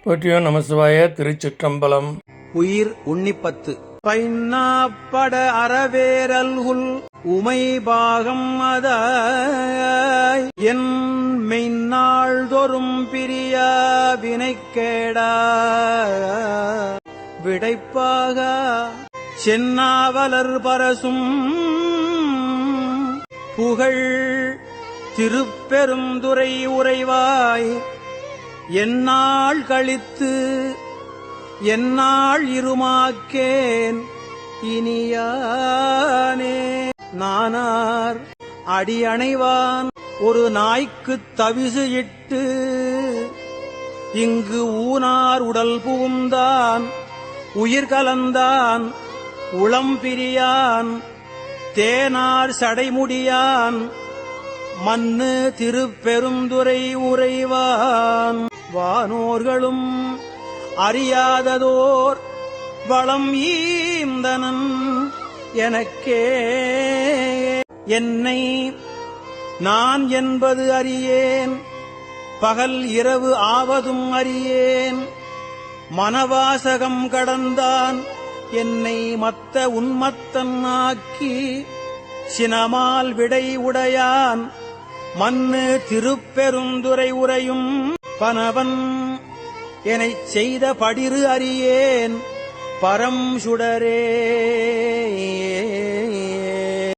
போற்றியோம் நமசிவாய. திருச்சிற்றம்பலம். உயிர் உன்னிப்பத்து. பைன்னாப்பட அறவேரல்குல் உமை பாகம் அதாய் என் மெய்நாள்தொறும் பிரியா வினைக்கேடா விடைப்பாக சென்னாவலர் பரசும் புகழ் திருப்பெருந்துறை உறைவாய் எந்நாள் கழித்து எந்நாள் இருமாக்கேன் இனியானே. நானார் அடியணைவான் ஒரு நாய்க்குத் தவிசு இட்டு இங்கு ஊனார் உடல் புகுந்தான் உயிர் கலந்தான் உளம் பிரியான் தேனார் சடைமுடியான் மன்னு திருப்பெருந்துறை உறைவான் வானோர்களும் அறியாததோர் வளம் ஈந்தனன் எனக்கே. என்னை நான் என்பது அறியேன், பகல் இரவு ஆவதும் அறியேன். மனவாசகம் கடந்தான் என்னை மத்த உன்மத்தன் ஆக்கி சினமால் விடை உடையான் மன்னு திருப்பெருந்துறை உரையும் பனவன் எனச் செய்த படிறு அறியேன் பரம் சுடரே.